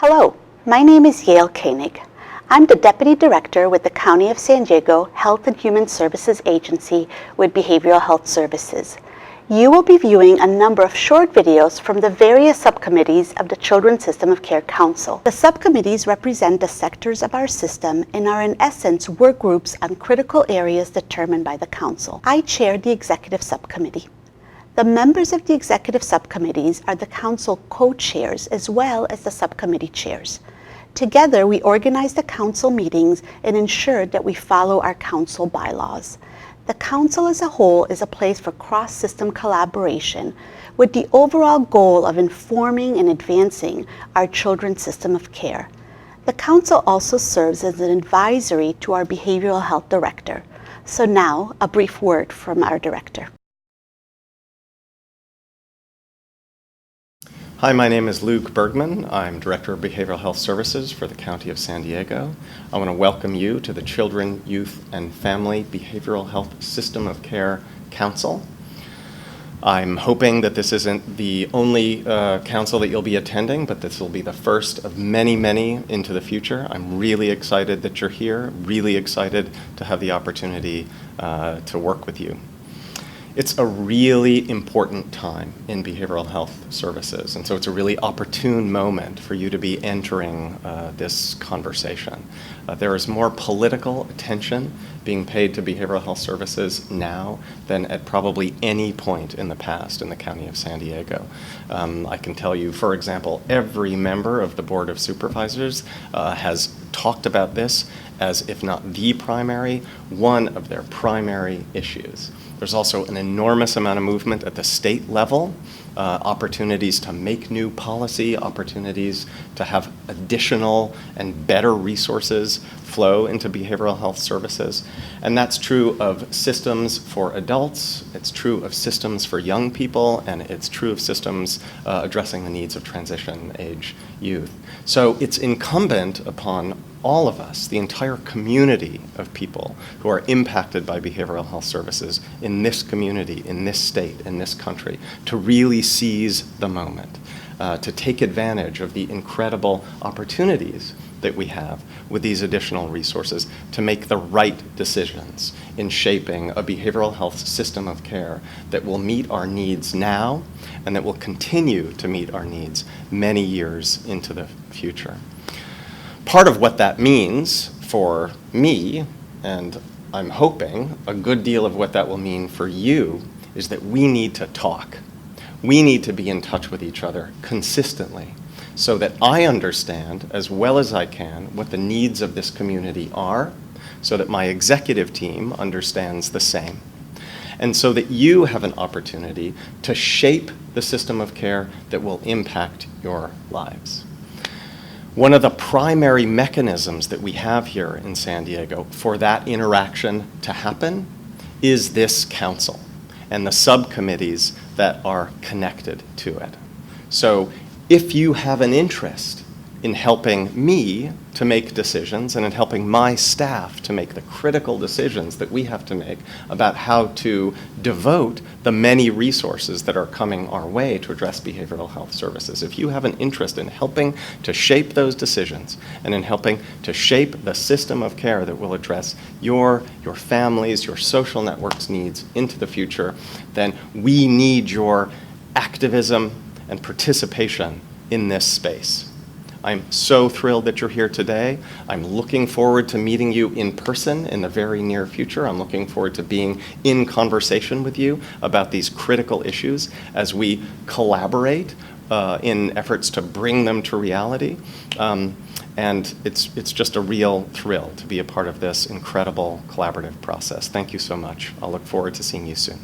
Hello, my name is Yael Koenig. I'm the Deputy Director with the County of San Diego Health and Human Services Agency with Behavioral Health Services. You will be viewing a number of short videos from the various subcommittees of the Children's System of Care Council. The subcommittees represent the sectors of our system and are in essence work groups on critical areas determined by the Council. I chair the Executive Subcommittee. The members of the executive subcommittees are the council co-chairs as well as the subcommittee chairs. Together, we organize the council meetings and ensure that we follow our council bylaws. The council as a whole is a place for cross-system collaboration with the overall goal of informing and advancing our children's system of care. The council also serves as an advisory to our behavioral health director. So now, a brief word from our director. Hi, my name is Luke Bergman. I'm Director of Behavioral Health Services for the County of San Diego. I want to welcome you to the Children, Youth, and Family Behavioral Health System of Care Council. I'm hoping that this isn't the only council that you'll be attending, but this will be the first of many, many into the future. I'm really excited that you're here, really excited to have the opportunity to work with you. It's a really important time in behavioral health services, and so it's a really opportune moment for you to be entering this conversation. There is more political attention being paid to behavioral health services now than at probably any point in the past in the County of San Diego. I can tell you, for example, every member of the Board of Supervisors has talked about this as, if not the primary, one of their primary issues. There's also an enormous amount of movement at the state level, opportunities to make new policy, opportunities to have additional and better resources flow into behavioral health services. And that's true of systems for adults, it's true of systems for young people, and it's true of systems addressing the needs of transition age youth. So it's incumbent upon all of us, the entire community of people who are impacted by behavioral health services in this community, in this state, in this country, to really seize the moment, to take advantage of the incredible opportunities that we have with these additional resources to make the right decisions in shaping a behavioral health system of care that will meet our needs now and that will continue to meet our needs many years into the future. Part of what that means for me, and I'm hoping a good deal of what that will mean for you, is that we need to talk. We need to be in touch with each other consistently so that I understand as well as I can what the needs of this community are, so that my executive team understands the same, and so that you have an opportunity to shape the system of care that will impact your lives. One of the primary mechanisms that we have here in San Diego for that interaction to happen is this council and the subcommittees that are connected to it. So if you have an interest in helping me to make decisions and in helping my staff to make the critical decisions that we have to make about how to devote the many resources that are coming our way to address behavioral health services, if you have an interest in helping to shape those decisions and in helping to shape the system of care that will address your family's, your social network's needs into the future, then we need your activism and participation in this space. I'm so thrilled that you're here today. I'm looking forward to meeting you in person in the very near future. I'm looking forward to being in conversation with you about these critical issues as we collaborate in efforts to bring them to reality. And it's just a real thrill to be a part of this incredible collaborative process. Thank you so much. I'll look forward to seeing you soon.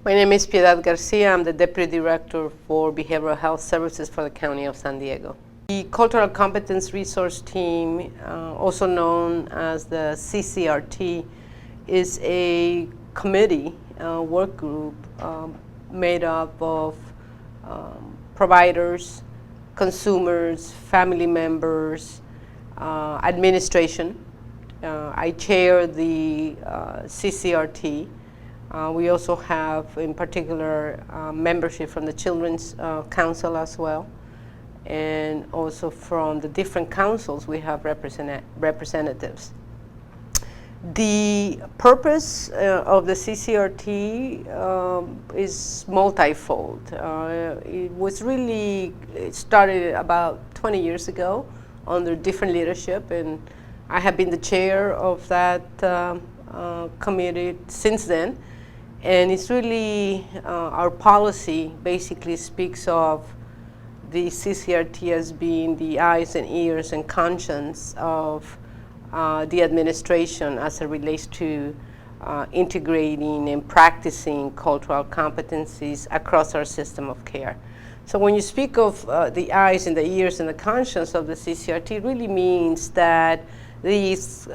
My name is Piedad Garcia. I'm the Deputy Director for Behavioral Health Services for the County of San Diego. The Cultural Competence Resource Team, also known as the CCRT, is a committee, work group made up of providers, consumers, family members, administration. I chair the CCRT. We also have, in particular, membership from the Children's Council as well. And also from the different councils, we have representatives. The purpose of the CCRT is multifold. It started about 20 years ago under different leadership, and I have been the chair of that committee since then. And it's really, our policy basically speaks of the CCRT as being the eyes and ears and conscience of the administration as it relates to integrating and practicing cultural competencies across our system of care. So when you speak of the eyes and the ears and the conscience of the CCRT, it really means that this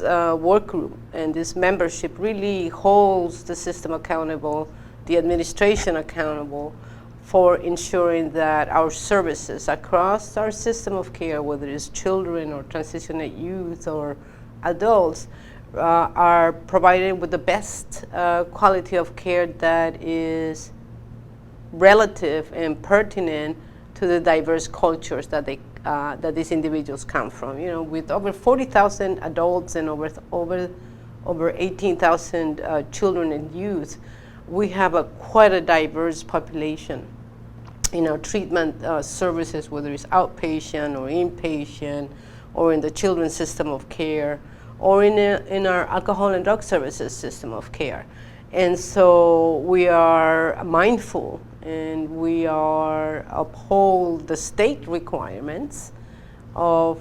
work group and this membership really holds the system accountable, the administration accountable, for ensuring that our services across our system of care, whether it's children or transitioning youth or adults, are provided with the best quality of care that is relative and pertinent to the diverse cultures that these individuals come from. You know, with over 40,000 adults and over 18,000 children and youth, we have quite a diverse population in our treatment services, whether it's outpatient or inpatient, or in the children's system of care, or in our alcohol and drug services system of care. And so we are mindful, and we uphold the state requirements of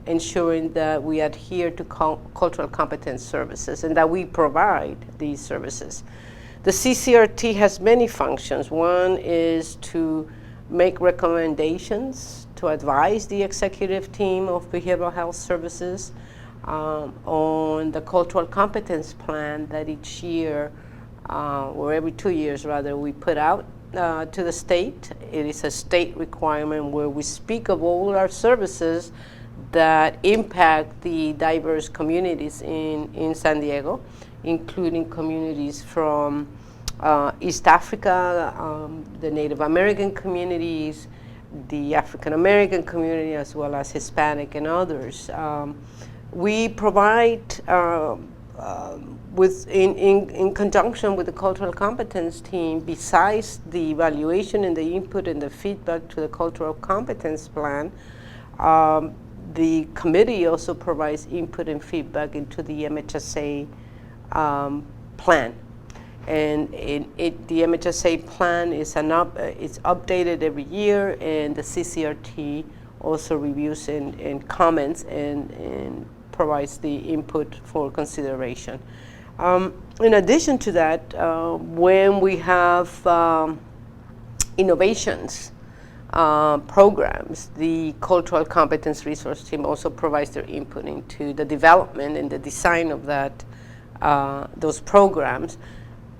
ensuring that we adhere to cultural competence services and that we provide these services. The CCRT has many functions. One is to make recommendations, to advise the executive team of behavioral health services on the cultural competence plan that each year, or every 2 years rather, we put out to the state. It is a state requirement where we speak of all our services that impact the diverse communities in San Diego, including communities from East Africa, the Native American communities, the African American community, as well as Hispanic and others. We provide, in conjunction with the cultural competence team, besides the evaluation and the input and the feedback to the cultural competence plan, the committee also provides input and feedback into the MHSA plan. And the MHSA plan is it's updated every year, and the CCRT also reviews and comments and provides the input for consideration. In addition to that, when we have innovations programs, the Cultural Competence Resource Team also provides their input into the development and the design of those programs,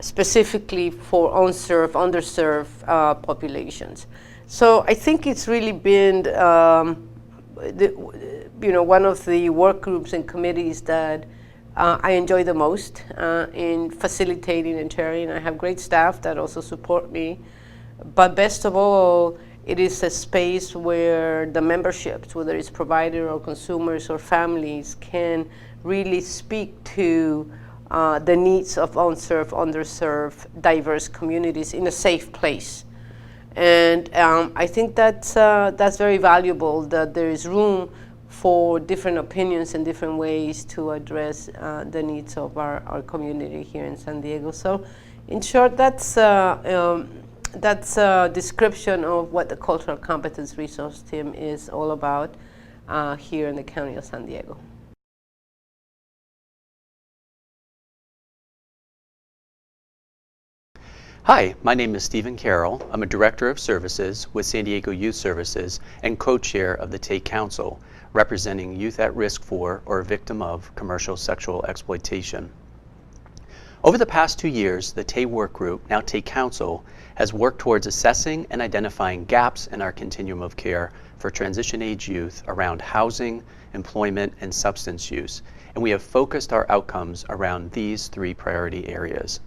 specifically for unserved, underserved populations. So I think it's really been one of the work groups and committees that I enjoy the most in facilitating and chairing. I have great staff that also support me. But best of all, it is a space where the memberships, whether it's provider or consumers or families, can really speak to the needs of unserved, underserved, diverse communities in a safe place. And I think that's very valuable, that there is room for different opinions and different ways to address the needs of our community here in San Diego. So in short, that's a description of what the Cultural Competence Resource Team is all about here in the County of San Diego. Hi, my name is Stephen Carroll. I'm a Director of Services with San Diego Youth Services and co-chair of the TAE Council, representing youth at risk for or victim of commercial sexual exploitation. Over the past 2 years, the TAE Work Group, now TAE Council, has worked towards assessing and identifying gaps in our continuum of care for transition age youth around housing, employment, and substance use, and we have focused our outcomes around these 3 priority areas.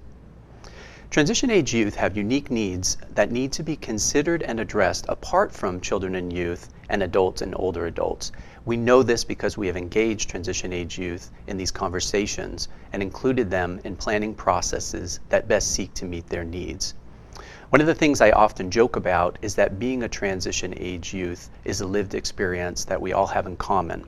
Transition age youth have unique needs that need to be considered and addressed apart from children and youth and adults and older adults. We know this because we have engaged transition age youth in these conversations and included them in planning processes that best seek to meet their needs. One of the things I often joke about is that being a transition age youth is a lived experience that we all have in common.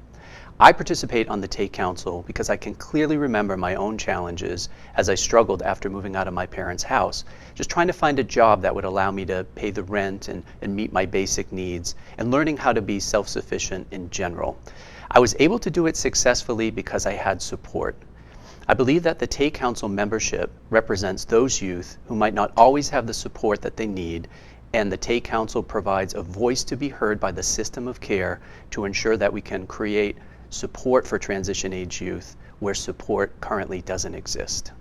I participate on the TAKE Council because I can clearly remember my own challenges as I struggled after moving out of my parents' house, just trying to find a job that would allow me to pay the rent and meet my basic needs, and learning how to be self-sufficient in general. I was able to do it successfully because I had support. I believe that the TAKE Council membership represents those youth who might not always have the support that they need, and the TAKE Council provides a voice to be heard by the system of care to ensure that we can create support for transition age youth where support currently doesn't exist.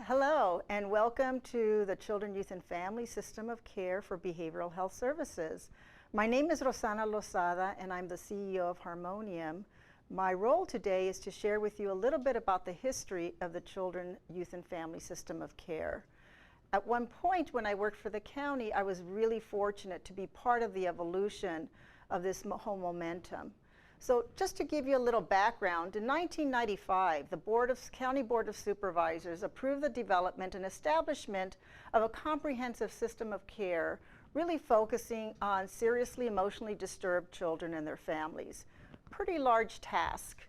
Hello, and welcome to the Children, Youth, and Family System of Care for Behavioral Health Services. My name is Rosana Lozada, and I'm the CEO of Harmonium. My role today is to share with you a little bit about the history of the Children, Youth, and Family System of Care. At one point when I worked for the county, I was really fortunate to be part of the evolution of this whole momentum. So just to give you a little background, in 1995, the County Board of Supervisors approved the development and establishment of a comprehensive system of care, really focusing on seriously emotionally disturbed children and their families. Pretty large task.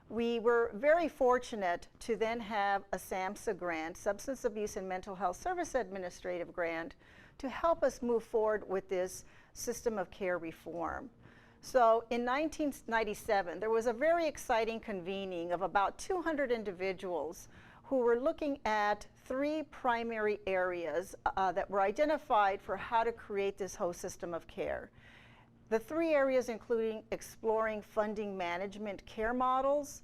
We were very fortunate to then have a SAMHSA grant, Substance Abuse and Mental Health Service Administrative grant, to help us move forward with this system of care reform. So in 1997, there was a very exciting convening of about 200 individuals who were looking at 3 primary areas that were identified for how to create this whole system of care. The 3 areas including exploring funding management care models,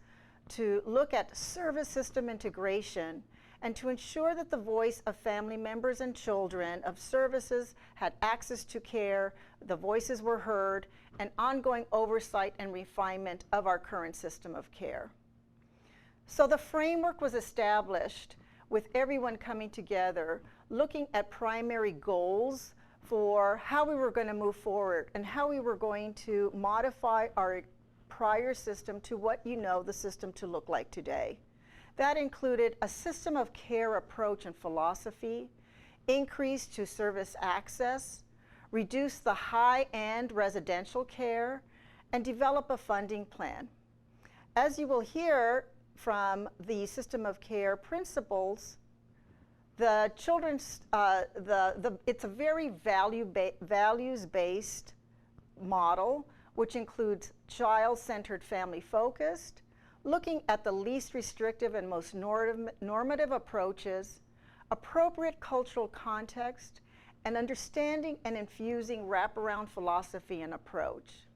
to look at service system integration, and to ensure that the voice of family members and children of services had access to care, the voices were heard, and ongoing oversight and refinement of our current system of care. So the framework was established with everyone coming together, looking at primary goals for how we were going to move forward and how we were going to modify our prior system to what you know the system to look like today. That included a system of care approach and philosophy, increase to service access, reduce the high-end residential care, and develop a funding plan. As you will hear from the system of care principles, the children's, it's a very values-based model, which includes child-centered, family-focused, looking at the least restrictive and most normative approaches, appropriate cultural context, and understanding and infusing wraparound philosophy and approach.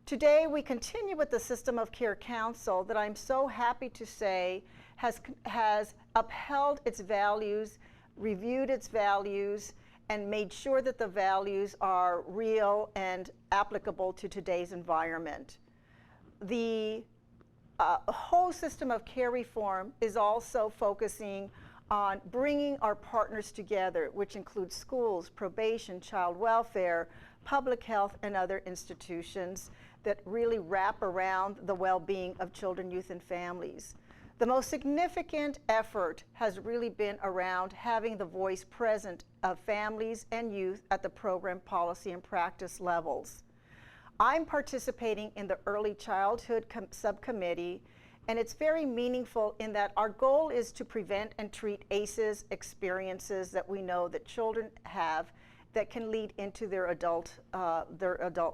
Today, we continue with the System of Care Council that I'm so happy to say has upheld its values, reviewed its values, and made sure that the values are real and applicable to today's environment. The whole system of care reform is also focusing on bringing our partners together, which includes schools, probation, child welfare, public health, and other institutions that really wrap around the well-being of children, youth, and families. The most significant effort has really been around having the voice present of families and youth at the program, policy, and practice levels. I'm participating in the Early Childhood Subcommittee, and it's very meaningful in that our goal is to prevent and treat ACEs experiences that we know that children have that can lead into their adult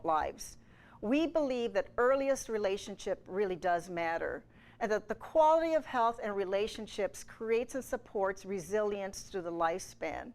lives. We believe that earliest relationship really does matter, and that the quality of health and relationships creates and supports resilience through the lifespan.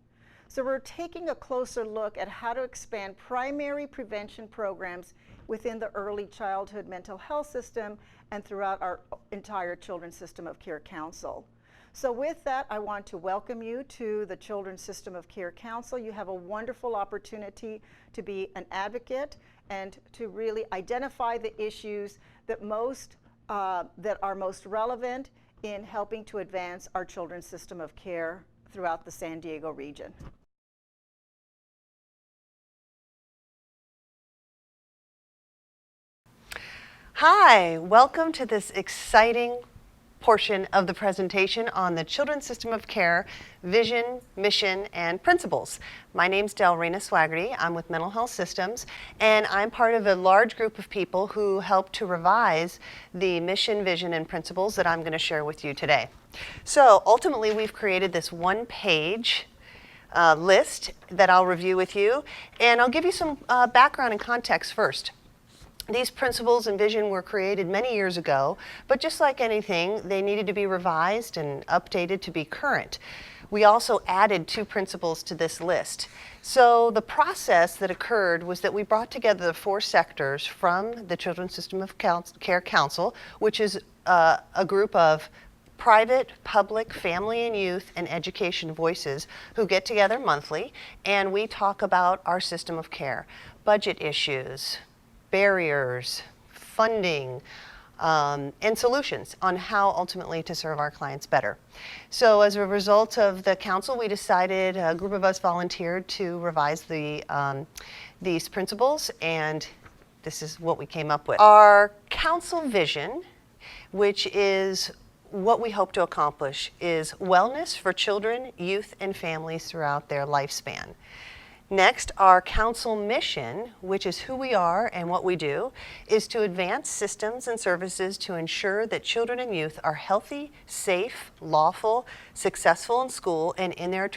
So we're taking a closer look at how to expand primary prevention programs within the early childhood mental health system and throughout our entire Children's System of Care Council. So with that, I want to welcome you to the Children's System of Care Council. You have a wonderful opportunity to be an advocate and to really identify the issues that are most relevant in helping to advance our children's system of care throughout the San Diego region. Hi, welcome to this exciting portion of the presentation on the Children's System of Care, Vision, Mission, and Principles. My name's Delrena Swaggerty. I'm with Mental Health Systems, and I'm part of a large group of people who helped to revise the mission, vision, and principles that I'm going to share with you today. So ultimately, we've created this one-page list that I'll review with you, and I'll give you some background and context first. These principles and vision were created many years ago, but just like anything, they needed to be revised and updated to be current. We also added 2 principles to this list. So the process that occurred was that we brought together the 4 sectors from the Children's System of Care Council, which is a group of private, public, family and youth, and education voices who get together monthly, and we talk about our system of care, budget issues, barriers, funding, and solutions on how ultimately to serve our clients better. So as a result of the council, we decided, a group of us volunteered to revise these principles, and this is what we came up with. Our council vision, which is what we hope to accomplish, is wellness for children, youth, and families throughout their lifespan. Next, our council mission, which is who we are and what we do, is to advance systems and services to ensure that children and youth are healthy, safe, lawful, successful in school and in their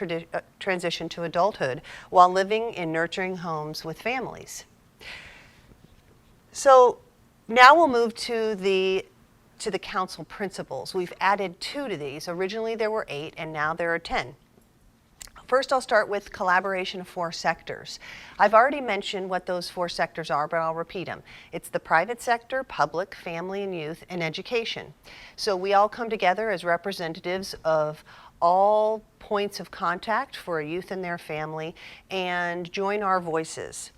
transition to adulthood while living in nurturing homes with families. So now we'll move to the council principles. We've added 2 to these. Originally there were 8 and now there are 10. First, I'll start with collaboration of 4 sectors. I've already mentioned what those 4 sectors are, but I'll repeat them. It's the private sector, public, family and youth, and education. So we all come together as representatives of all points of contact for a youth and their family and join our voices.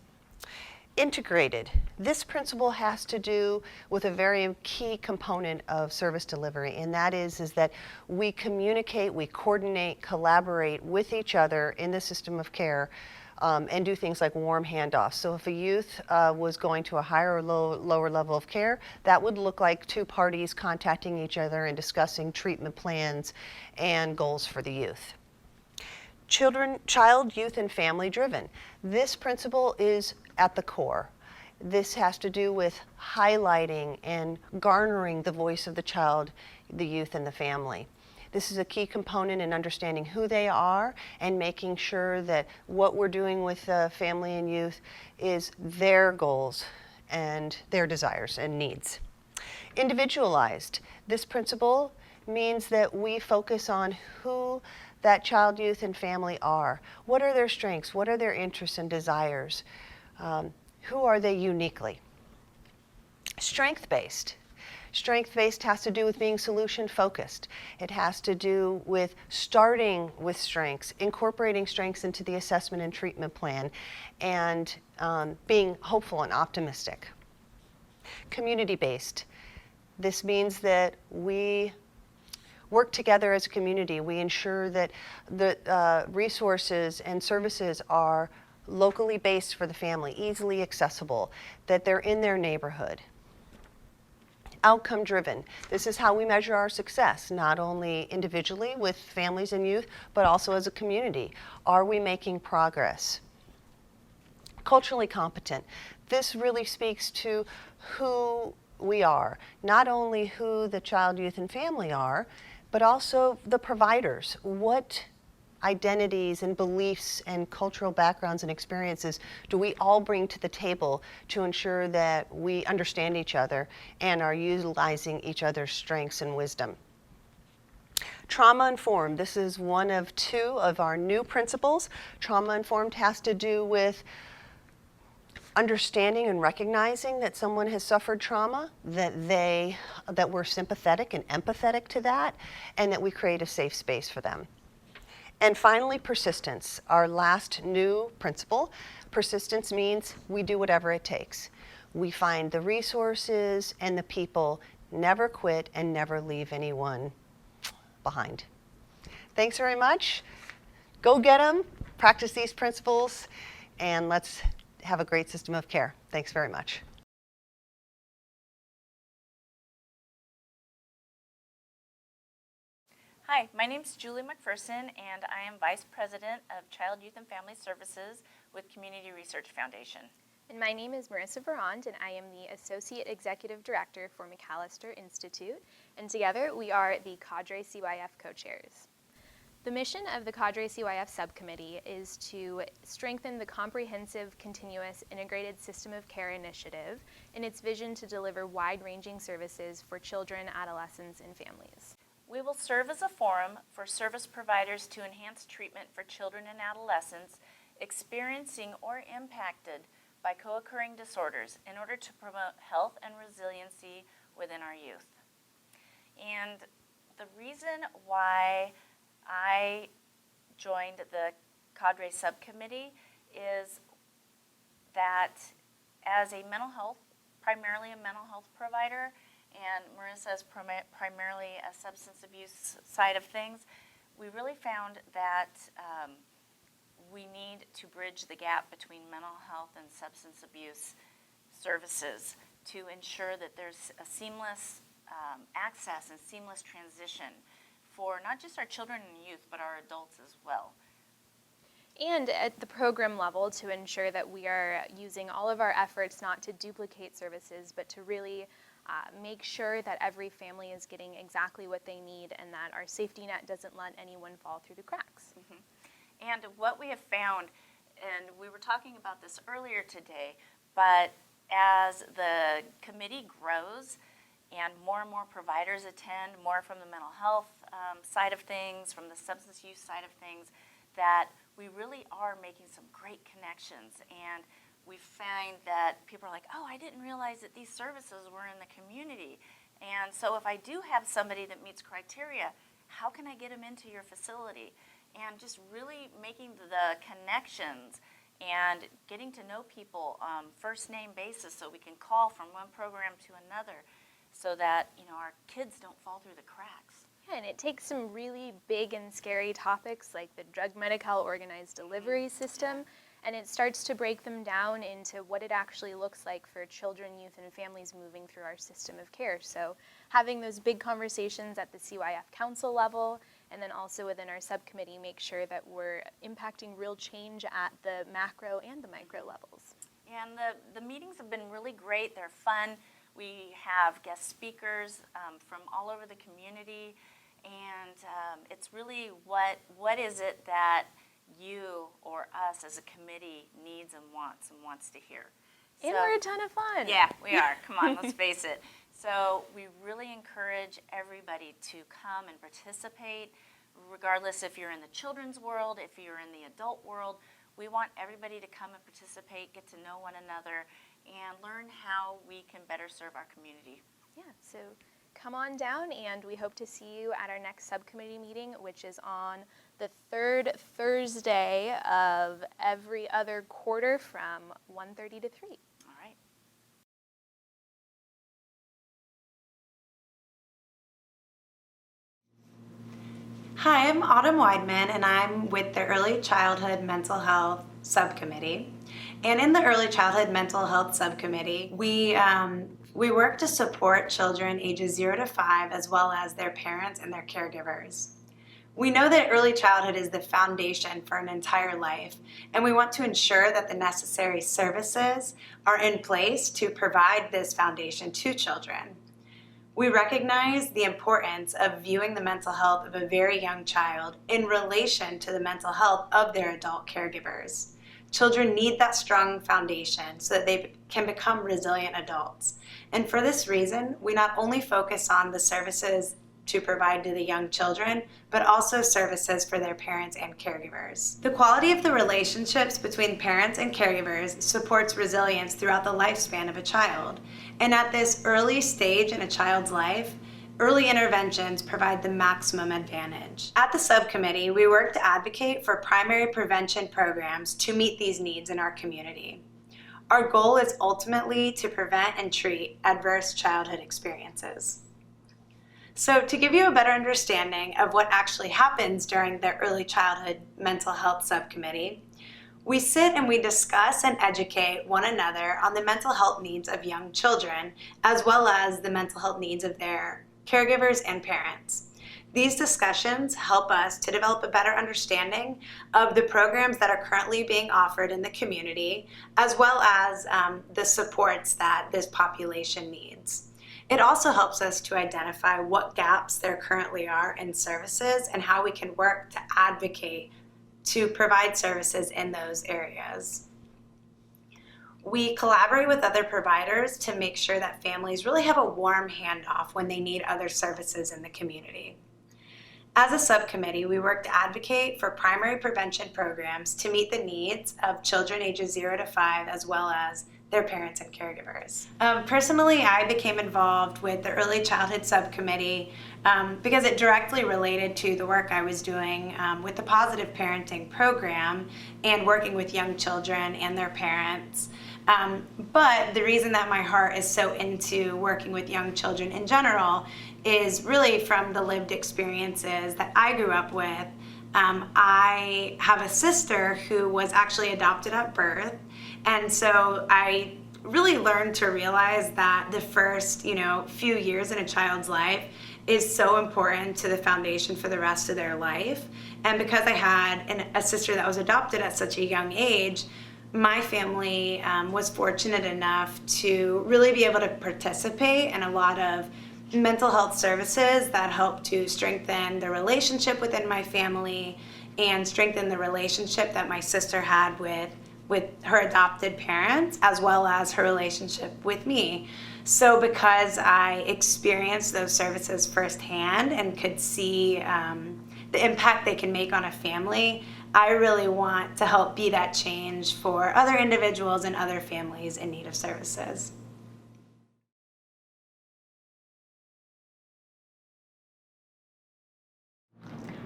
Integrated. This principle has to do with a very key component of service delivery, and that is that we communicate, we coordinate, collaborate with each other in the system of care and do things like warm handoffs. So if a youth was going to a higher or lower level of care, that would look like 2 parties contacting each other and discussing treatment plans and goals for the youth. Child, youth, and family driven. This principle is at the core. This has to do with highlighting and garnering the voice of the child, the youth, and the family. This is a key component in understanding who they are and making sure that what we're doing with family and youth is their goals and their desires and needs. Individualized. This principle means that we focus on who that child, youth, and family are. What are their strengths? What are their interests and desires? Who are they uniquely? Strength-based. Strength-based has to do with being solution-focused. It has to do with starting with strengths, incorporating strengths into the assessment and treatment plan, and being hopeful and optimistic. Community-based. This means that we work together as a community. We ensure that the resources and services are locally based for the family, easily accessible, that they're in their neighborhood. Outcome driven. This is how we measure our success, not only individually with families and youth, but also as a community. Are we making progress? Culturally competent. This really speaks to who we are, not only who the child, youth, and family are, but also the providers. What identities and beliefs and cultural backgrounds and experiences do we all bring to the table to ensure that we understand each other and are utilizing each other's strengths and wisdom? Trauma-informed. This is one of 2 of our new principles. Trauma-informed has to do with understanding and recognizing that someone has suffered trauma, that we're sympathetic and empathetic to that, and that we create a safe space for them. And finally, persistence, our last new principle. Persistence means we do whatever it takes. We find the resources and the people, never quit and never leave anyone behind. Thanks very much. Go get them, practice these principles, and let's have a great system of care. Thanks very much. Hi, my name is Julie McPherson, and I am Vice President of Child, Youth, and Family Services with Community Research Foundation. And my name is Marissa Verond, and I am the Associate Executive Director for McAllister Institute, and together we are the Cadre CYF co-chairs. The mission of the Cadre CYF Subcommittee is to strengthen the comprehensive, continuous, integrated system of care initiative in its vision to deliver wide-ranging services for children, adolescents, and families. We will serve as a forum for service providers to enhance treatment for children and adolescents experiencing or impacted by co-occurring disorders in order to promote health and resiliency within our youth. And the reason why I joined the Cadre Subcommittee is that as a primarily a mental health provider, and Marissa is primarily a substance abuse side of things, we really found that we need to bridge the gap between mental health and substance abuse services to ensure that there's a seamless access and seamless transition for not just our children and youth, but our adults as well. And at the program level to ensure that we are using all of our efforts not to duplicate services, but to really make sure that every family is getting exactly what they need and that our safety net doesn't let anyone fall through the cracks. Mm-hmm. And what we have found, and we were talking about this earlier today, but as the committee grows and more providers attend, more from the mental health side of things, from the substance use side of things, that we really are making some great connections. And we find that people are like, oh, I didn't realize that these services were in the community. And so if I do have somebody that meets criteria, how can I get them into your facility? And just really making the connections and getting to know people first name basis so we can call from one program to another so that our kids don't fall through the cracks. Yeah, and it takes some really big and scary topics like the drug Medi-Cal organized delivery system, and it starts to break them down into what it actually looks like for children, youth, and families moving through our system of care. So having those big conversations at the CYF Council level, and then also within our subcommittee, make sure that we're impacting real change at the macro and the micro levels. And the meetings have been really great. They're fun. We have guest speakers from all over the community, and it's really what is it that you or us as a committee needs and wants to hear. And we're a ton of fun. Yeah, we are. Come on, let's face it. So we really encourage everybody to come and participate, regardless if you're in the children's world, if you're in the adult world. We want everybody to come and participate, get to know one another, and learn how we can better serve our community. Yeah, so come on down, and we hope to see you at our next subcommittee meeting, which is on the third Thursday of every other quarter from 1:30 to 3. All right. Hi, I'm Autumn Weidman, and I'm with the Early Childhood Mental Health Subcommittee. And in the Early Childhood Mental Health Subcommittee, we work to support children ages 0 to 5 as well as their parents and their caregivers. We know that early childhood is the foundation for an entire life, and we want to ensure that the necessary services are in place to provide this foundation to children. We recognize the importance of viewing the mental health of a very young child in relation to the mental health of their adult caregivers. Children need that strong foundation so that they can become resilient adults. And for this reason, we not only focus on the services to provide to the young children, but also services for their parents and caregivers. The quality of the relationships between parents and caregivers supports resilience throughout the lifespan of a child. And at this early stage in a child's life, early interventions provide the maximum advantage. At the subcommittee, we work to advocate for primary prevention programs to meet these needs in our community. Our goal is ultimately to prevent and treat adverse childhood experiences. So to give you a better understanding of what actually happens during the Early Childhood Mental Health Subcommittee, we sit and we discuss and educate one another on the mental health needs of young children, as well as the mental health needs of their caregivers and parents. These discussions help us to develop a better understanding of the programs that are currently being offered in the community, as well as the supports that this population needs. It also helps us to identify what gaps there currently are in services and how we can work to advocate to provide services in those areas. We collaborate with other providers to make sure that families really have a warm handoff when they need other services in the community. As a subcommittee, we work to advocate for primary prevention programs to meet the needs of children ages 0 to 5, as well as their parents and caregivers. Personally, I became involved with the Early Childhood Subcommittee because it directly related to the work I was doing with the Positive Parenting Program and working with young children and their parents. But the reason that my heart is so into working with young children in general is really from the lived experiences that I grew up with. I have a sister who was actually adopted at birth, and so I really learned to realize that the first, few years in a child's life is so important to the foundation for the rest of their life. And because I had a sister that was adopted at such a young age, my family was fortunate enough to really be able to participate in a lot of mental health services that help to strengthen the relationship within my family and strengthen the relationship that my sister had with her adopted parents, as well as her relationship with me. So because I experienced those services firsthand and could see the impact they can make on a family, I really want to help be that change for other individuals and other families in need of services.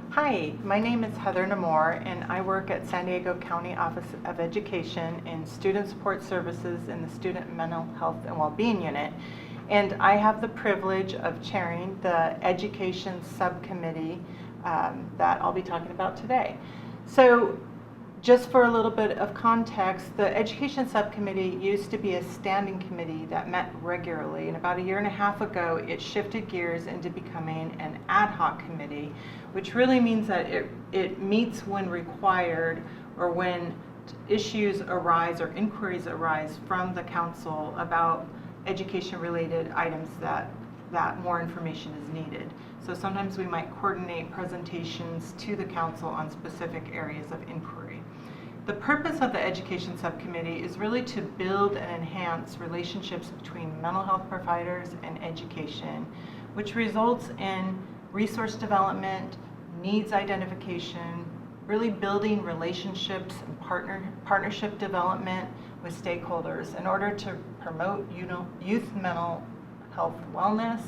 Hi, my name is Heather Namor, and I work at San Diego County Office of Education in Student Support Services in the Student Mental Health and Wellbeing Unit. And I have the privilege of chairing the Education Subcommittee that I'll be talking about today. So just for a little bit of context, the Education Subcommittee used to be a standing committee that met regularly, and about 1.5 years ago it shifted gears into becoming an ad hoc committee, which really means that it meets when required or when issues arise or inquiries arise from the council about education related items that more information is needed. So sometimes we might coordinate presentations to the council on specific areas of inquiry. The purpose of the Education Subcommittee is really to build and enhance relationships between mental health providers and education, which results in resource development, needs identification, really building relationships and partnership development with stakeholders in order to promote youth mental health wellness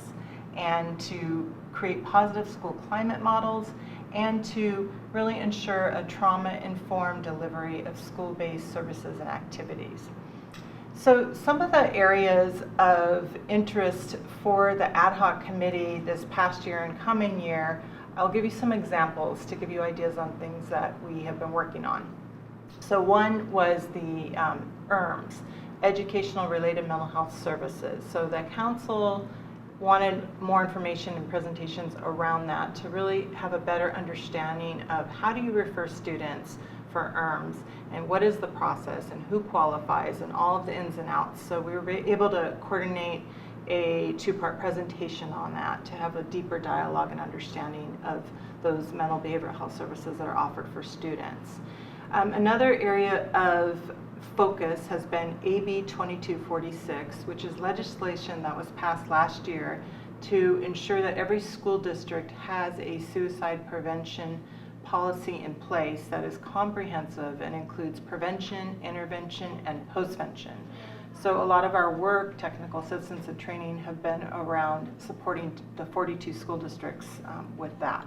and to create positive school climate models and to really ensure a trauma-informed delivery of school-based services and activities. So some of the areas of interest for the ad hoc committee this past year and coming year, I'll give you some examples to give you ideas on things that we have been working on. So one was the ERMS, Educational Related Mental Health Services. So the council wanted more information and presentations around that to really have a better understanding of how do you refer students for ERMS and what is the process and who qualifies and all of the ins and outs. So we were able to coordinate a 2-part presentation on that to have a deeper dialogue and understanding of those mental behavioral health services that are offered for students. Another area of focus has been AB 2246, which is legislation that was passed last year to ensure that every school district has a suicide prevention policy in place that is comprehensive and includes prevention, intervention, and postvention. So a lot of our work, technical assistance and training, have been around supporting the 42 school districts with that.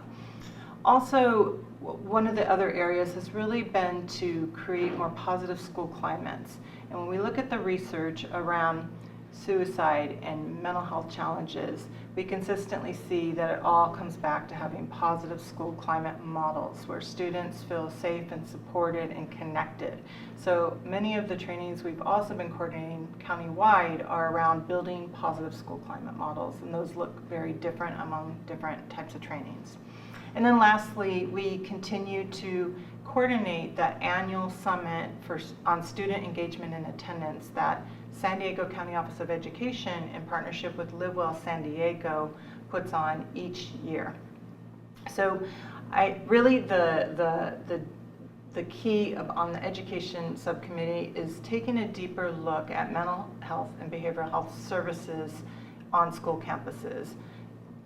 Also, one of the other areas has really been to create more positive school climates. And when we look at the research around suicide and mental health challenges, we consistently see that it all comes back to having positive school climate models where students feel safe and supported and connected. So many of the trainings we've also been coordinating countywide are around building positive school climate models, and those look very different among different types of trainings. And then lastly, we continue to coordinate that annual summit on student engagement and attendance that San Diego County Office of Education, in partnership with Live Well San Diego, puts on each year. So the key on the Education Subcommittee is taking a deeper look at mental health and behavioral health services on school campuses.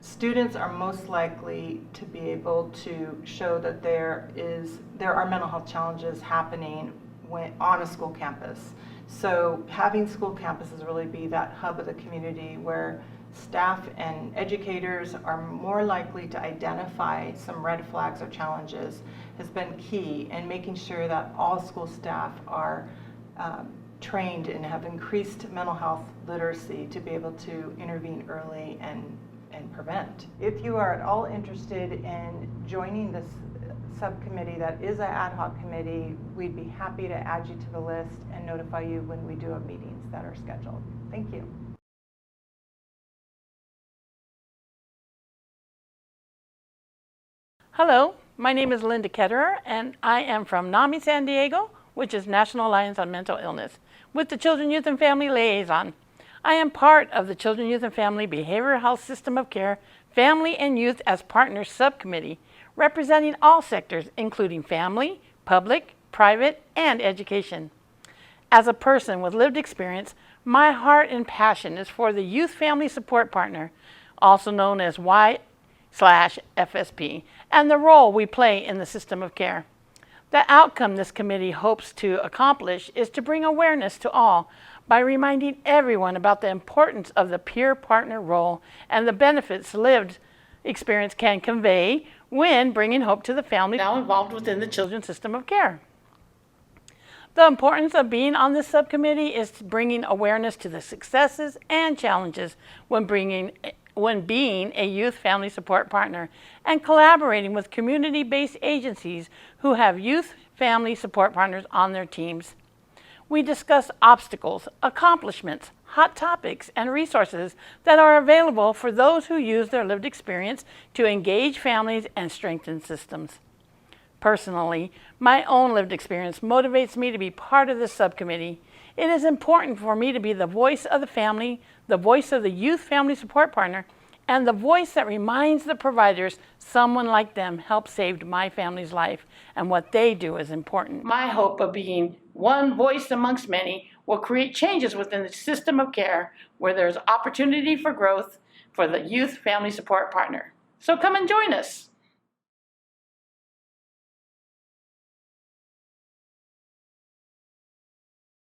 Students are most likely to be able to show that there are mental health challenges happening on a school campus. So having school campuses really be that hub of the community where staff and educators are more likely to identify some red flags or challenges has been key, and making sure that all school staff are trained and have increased mental health literacy to be able to intervene early and prevent. If you are at all interested in joining this subcommittee that is an ad hoc committee, we'd be happy to add you to the list and notify you when we do have meetings that are scheduled. Thank you. Hello, my name is Linda Ketterer, and I am from NAMI San Diego, which is National Alliance on Mental Illness, with the Children, Youth, and Family Liaison. I am part of the Children, Youth, and Family Behavioral Health System of Care Family and Youth as Partners Subcommittee, representing all sectors, including family, public, private, and education. As a person with lived experience, my heart and passion is for the Youth Family Support Partner, also known as Y/FSP, and the role we play in the system of care. The outcome this committee hopes to accomplish is to bring awareness to all by reminding everyone about the importance of the peer partner role and the benefits lived experience can convey when bringing hope to the family now involved within the children's system of care. The importance of being on this subcommittee is bringing awareness to the successes and challenges when being a youth family support partner and collaborating with community-based agencies who have youth family support partners on their teams. We discuss obstacles, accomplishments, hot topics, and resources that are available for those who use their lived experience to engage families and strengthen systems. Personally, my own lived experience motivates me to be part of this subcommittee. It is important for me to be the voice of the family, the voice of the youth family support partner, and the voice that reminds the providers someone like them helped save my family's life, and what they do is important. My hope of being one voice amongst many will create changes within the system of care where there's opportunity for growth for the youth family support partner. So come and join us.